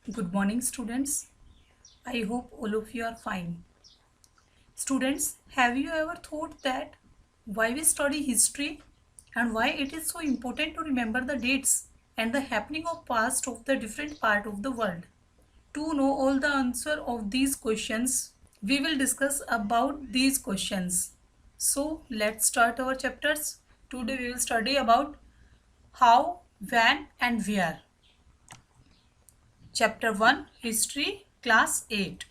Good morning, students. I hope all of you are fine. Students, have you ever thought that why we study history and why it is so important to remember the dates and the happening of past of the different part of the world? To know all the answer of these questions, we will discuss about these questions. So, let's start our chapters. Today we will study about how, when and where. Chapter 1 History, Class 8.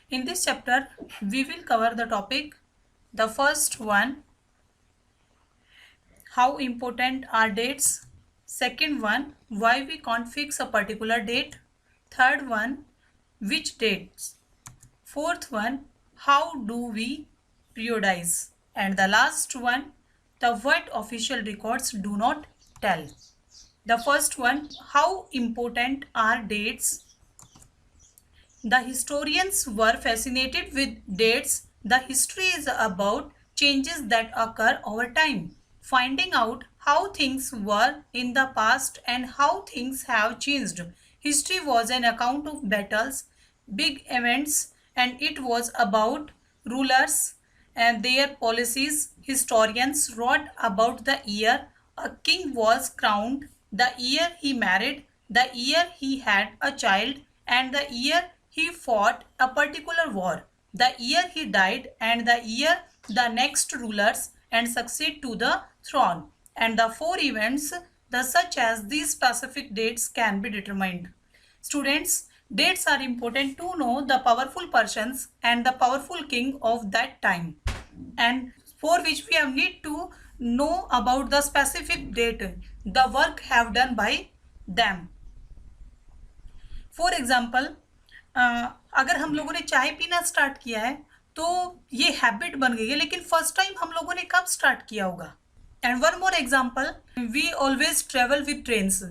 In this chapter, we will cover the topic. The first one, how important are dates? Second one, why we can't fix a particular date? Third one, which dates? Fourth one, how do we periodize? And the last one, the what official records do not tell. The first one, how important are dates? The historians were fascinated with dates. The history is about changes that occur over time, finding out how things were in the past and how things have changed. History was an account of battles, big events, and it was about rulers and their policies. Historians wrote about the year a king was crowned, the year he married, the year he had a child, and the year he fought a particular war, the year he died, and the year the next rulers and succeed to the throne, and the four events the such as these specific dates can be determined. Students, dates are important to know the powerful persons and the powerful king of that time, and for which we have need to know about the specific date, the work have done by them. For example अगर हम लोगों ने चाय पीना start किया है तो ये हैबिट बन गई है, लेकिन फर्स्ट टाइम हम लोगों ने कब स्टार्ट किया होगा? And one more example, we always travel with trains,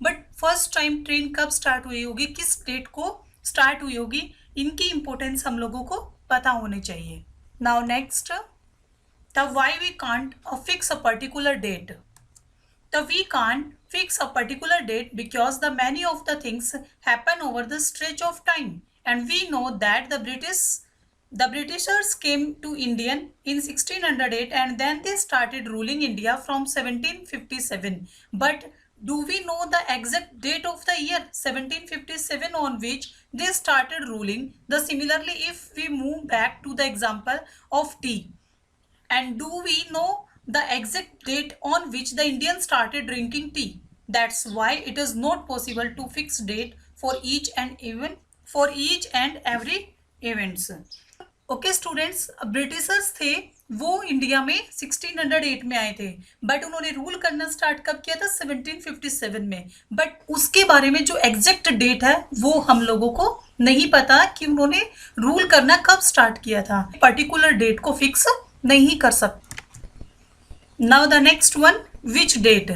but first time train कब स्टार्ट हुई होगी, किस डेट को स्टार्ट हुई होगी, इनकी इंपॉर्टेंस हम लोगों को पता होनी चाहिए. Now next, the why we can't fix a particular date. The we can't fix a particular date because the many of the things happen over the stretch of time, and we know that the Britishers came to Indian in 1608 and then they started ruling India from 1757. But do we know the exact date of the year 1757 on which they started ruling? The similarly, if we move back to the example of tea, and do we know the exact date on which the Indians started drinking tea? That's why it is not possible to fix date for each and every events. Okay students, Britishers थे वो India में 1608 में आए थे, but उन्होंने rule करना start कब किया था? 1757 में. बट उसके बारे में जो एग्जैक्ट डेट है वो हम लोगों को नहीं पता कि उन्होंने रूल करना कब स्टार्ट किया था. पर्टिकुलर डेट को फिक्स नहीं कर सकते. Now the next one, which date?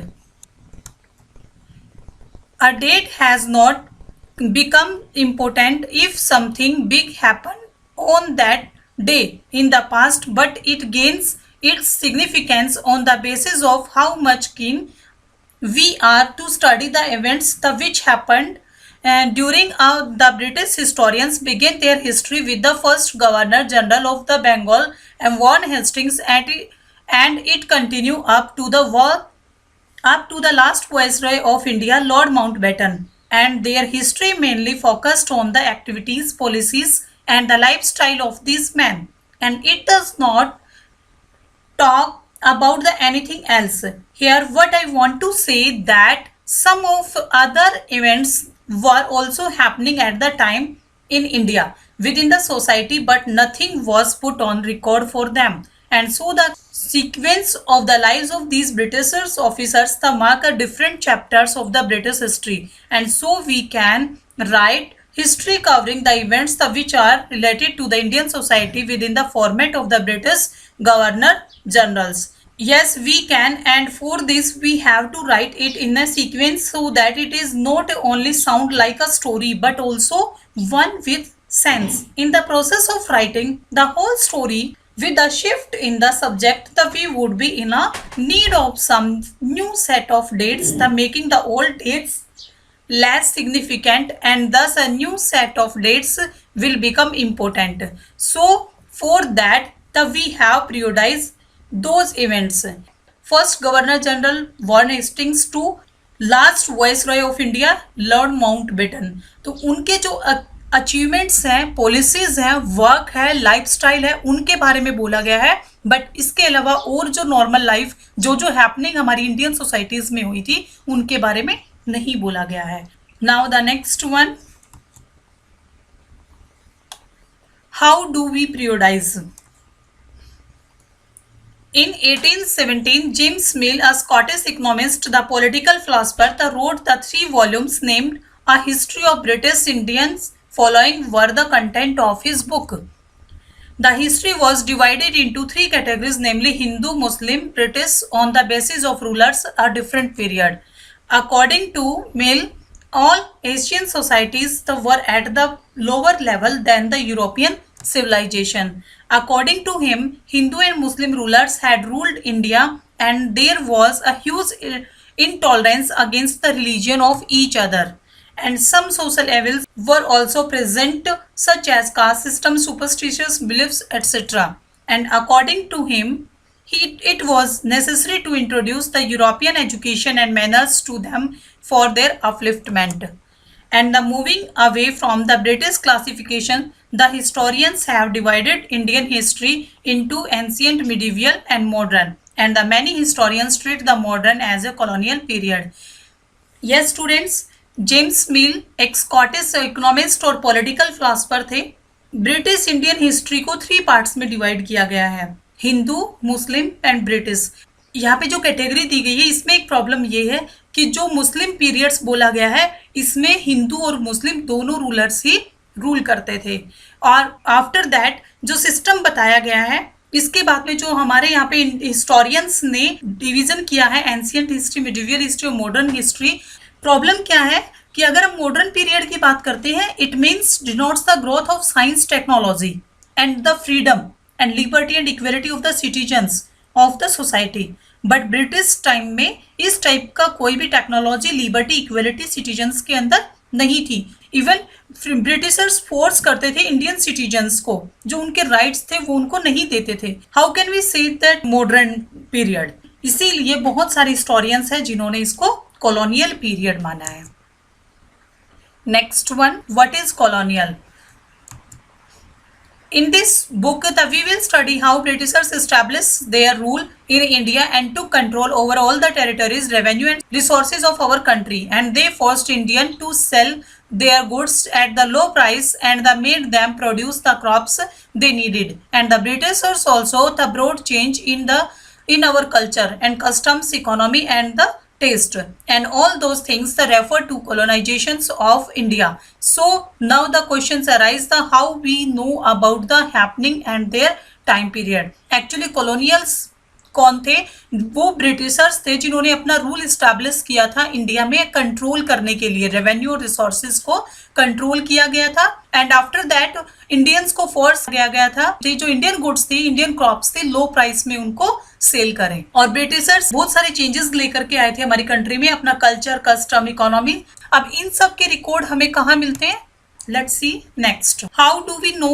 A date has not become important if something big happened on that day in the past, but it gains its significance on the basis of how much keen we are to study the events which happened during the British historians began their history with the first Governor General of the Bengal and Warren Hastings, and it continued up to the last Viceroy of India, Lord Mountbatten, and their history mainly focused on the activities, policies, and the lifestyle of these men, and it does not talk about anything else. Here what I want to say that some of other events were also happening at the time in India within the society, but nothing was put on record for them. And so the sequence of the lives of these British officers mark a different chapters of the British history, and so we can write history covering the events which are related to the Indian society within the format of the British Governor Generals. Yes, we can, and for this we have to write it in a sequence so that it is not only sound like a story but also one with sense. In the process of writing the whole story with a shift in the subject, we would be in a need of some new set of dates, making the old dates less significant, and thus a new set of dates will become important. So for that we have periodized those events. First Governor General Warren Hastings to last vice Roy of India Lord Mountbatten. तो उनके जो achievements हैं, policies हैं, work है, lifestyle है, उनके बारे में बोला गया है। बट इसके अलावा और जो नॉर्मल लाइफ जो हैपनिंग हमारी इंडियन सोसाइटीज में हुई थी उनके बारे में नहीं बोला गया है। Now the next one, how do we periodize? In 1817, James Mill, a Scottish economist, the political philosopher, wrote the 3 volumes named A History of British Indians. Following were the content of his book. The history was divided into 3 categories, namely Hindu, Muslim, British, on the basis of rulers a different period. According to Mill, all Asian societies were at the lower level than the European civilization. According to him, Hindu and Muslim rulers had ruled India, and there was a huge intolerance against the religion of each other. And some social evils were also present, such as caste system, superstitious beliefs, etc. And according to him, it was necessary to introduce the European education and manners to them for their upliftment. And the moving away from the British classification, the historians have divided Indian history into ancient, medieval, and modern. And the many historians treat the modern as a colonial period. Yes students, James मिल एक Scottish economist और political philosopher थे। British Indian history को 3 parts में divide किया गया है, Hindu, Muslim and British. यहाँ पे जो कैटेगरी दी गई है इसमें एक प्रॉब्लम ये है कि जो मुस्लिम पीरियड्स बोला गया है इसमें हिंदू और मुस्लिम दोनों रूलर्स ही रूल करते थे। और आफ्टर दैट जो सिस्टम बताया गया है इसके बाद में जो हमारे यहाँ पे हिस्टोरियंस ने डिवीजन किया है एंशियंट हिस्ट्री, मिडिवल हिस्ट्री और मॉडर्न हिस्ट्री। प्रॉब्लम क्या है कि अगर हम मॉडर्न पीरियड की बात करते हैं, it means denotes the growth of science, technology and the freedom and liberty and equality of the citizens of the society. But British time में इस टाइप का कोई भी टेक्नोलॉजी, लिबर्टी, इक्वलिटी सिटीजन्स के अंदर नहीं थी। इवन ब्रिटिशर्स फोर्स करते थे इंडियन सिटीजन्स को, जो उनके राइट्स थे वो उनको नहीं देते थे। How can we say that modern period? इसीलिए बहुत सारे हिस्टोरियंस हैं जिन्होंने इसको कॉलोनियल पीरियड माना है। Next one, what is colonial? In this book, we will study how Britishers established their rule in India and took control over all the territories, revenue and resources of our country. And they forced Indians to sell their goods at the low price and they made them produce the crops they needed. And the Britishers also brought change in our culture and customs, economy and the taste, and all those things refer to colonizations of India. So now the questions arise the how we know about the happening and their time period. Actually colonials कौन थे? वो Britishers थे जिन्होंने अपना rule establish किया था India में control करने के लिए, रेवेन्यू और रिसोर्सेज को कंट्रोल किया गया था। एंड आफ्टर दैट इंडियंस को फोर्स किया गया था जो इंडियन गुड्स थी, इंडियन क्रॉप्स थे, लो प्राइस में उनको सेल करें। और ब्रिटिशर्स बहुत सारे चेंजेस लेकर के आए थे हमारी कंट्री में, अपना कल्चर, कस्टम, इकोनॉमी। अब इन सब के रिकॉर्ड हमें कहाँ मिलते हैं? Let's see next, how do we know?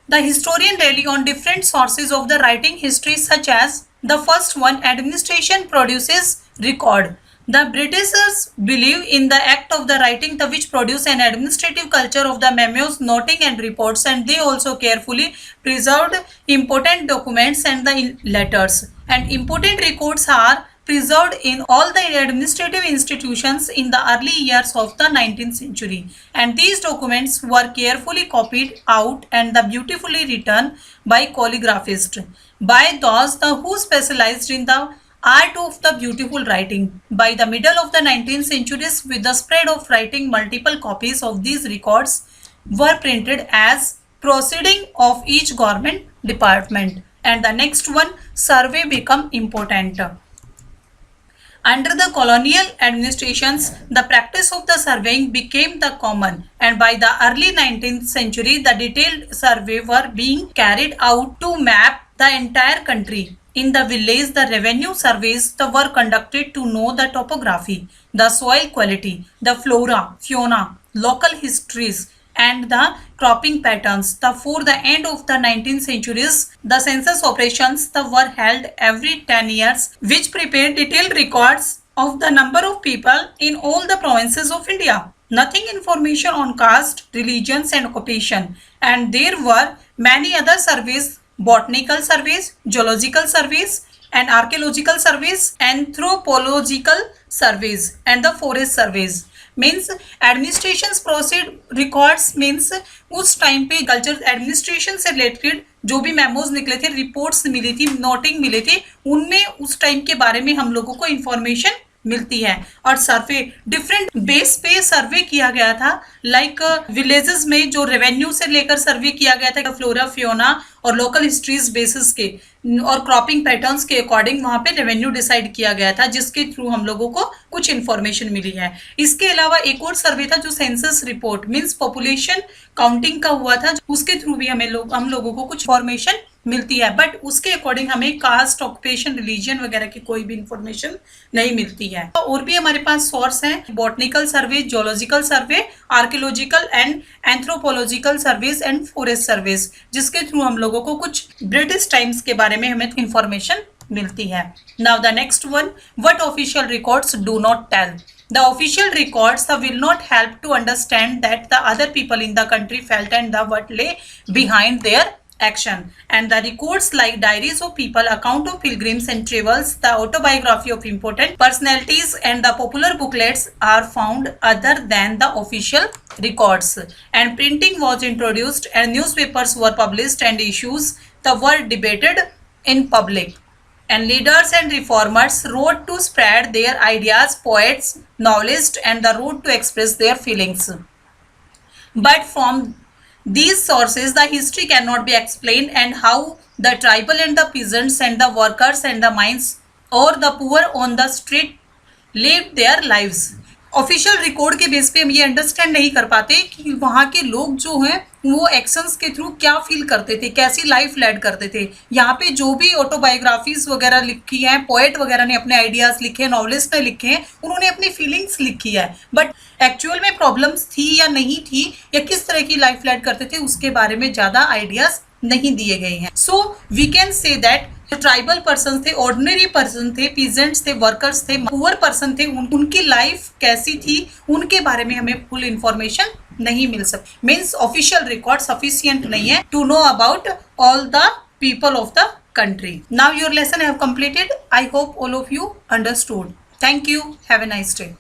The historian rely on different sources of the writing history, such as the first one, administration produces record. The Britishers believe in the act of the writing, which produce an administrative culture of the memos, noting and reports, and they also carefully preserved important documents and the letters. And important records are preserved in all the administrative institutions in the early years of the 19th century, and these documents were carefully copied out and beautifully written by calligraphists, by those who specialized in the art of the beautiful writing. By the middle of the 19th century, with the spread of writing, multiple copies of these records were printed as proceeding of each government department. And the next one, survey become important. Under the colonial administrations, the practice of the surveying became the common, and by the early 19th century, the detailed survey were being carried out to map the entire country. In the village, the revenue surveys were conducted to know the topography, the soil quality, the flora, fauna, local histories, and the cropping patterns. For the end of the 19th centuries, the census operations were held every 10 years, which prepared detailed records of the number of people in all the provinces of India. Nothing information on caste, religions, and occupation. And there were many other surveys: botanical surveys, geological surveys, and archaeological surveys, anthropological surveys, and the forest surveys. Means administration proceed records means उस time पे culture administration से related जो भी memos निकले थे, reports मिली थी, noting मिले थे, उनमें उस टाइम के बारे में हम लोगों को इंफॉर्मेशन मिलती है. और सर्वे डिफरेंट बेस पे सर्वे किया गया था. लाइक विलेजेस में जो रेवेन्यू से लेकर सर्वे किया गया था, फ्लोरा, फ्योना और लोकल हिस्ट्रीज बेसिस के और क्रॉपिंग पैटर्न्स के अकॉर्डिंग वहां पे रेवेन्यू डिसाइड किया गया था, जिसके थ्रू हम लोगों को कुछ इंफॉर्मेशन मिली है. इसके अलावा एक और सर्वे था जो census report means population counting का हुआ था, उसके थ्रू भी हम लोगों को कुछ इंफॉर्मेशन मिलती है. बट उसके अकॉर्डिंग हमें कास्ट, ऑक्यूपेशन, रिलीजन वगैरह की कोई भी इंफॉर्मेशन नहीं मिलती है. और भी हमारे पास सोर्स हैं: botanical survey, geological survey, archaeological and anthropological surveys and forest surveys, जिसके थ्रू हम लोगों को कुछ ब्रिटिश टाइम्स के बारे में हमें इंफॉर्मेशन मिलती है. Now the next one, what official records do not tell. The official records will not help to understand that the other people in the country felt and what lay behind their action. And the records like diaries of people, account of pilgrims and travels, the autobiography of important personalities, and the popular booklets are found other than the official records. And printing was introduced and newspapers were published and issues were debated in public. And leaders and reformers wrote to spread their ideas, poets, novelists, and the wrote to express their feelings. But from these sources, the history cannot be explained, and how the tribal and the peasants and the workers and the mines or the poor on the street lived their lives. Official record के base पे हम ये understand नहीं कर पाते कि वहाँ के लोग जो हैं वो एक्शंस के थ्रू क्या फील करते थे, कैसी लाइफ लीड करते थे. यहाँ पे जो भी ऑटोबायोग्राफीज वगैरह लिखी हैं, पोएट वगैरह ने अपने आइडियाज लिखे हैं, नॉवलिस्ट ने लिखे हैं, उन्होंने अपनी फीलिंग्स लिखी है. बट एक्चुअल में प्रॉब्लम्स थी या नहीं थी या किस तरह की लाइफ लीड करते थे उसके बारे में ज़्यादा आइडियाज नहीं दिए गए हैं. So we can say that जो ट्राइबल पर्सन थे, ऑर्डिनरी पर्सन थे, पीजेंट्स थे, वर्कर्स थे, पुअर पर्सन थे, उनकी लाइफ कैसी थी उनके बारे में हमें फुल इंफॉर्मेशन नहीं मिल सकती. मीन्स ऑफिशियल रिकॉर्ड सफिशिएंट नहीं है to know about all the people of the country. Now your lesson I have completed. I hope all of you understood. Thank you. Have a nice day.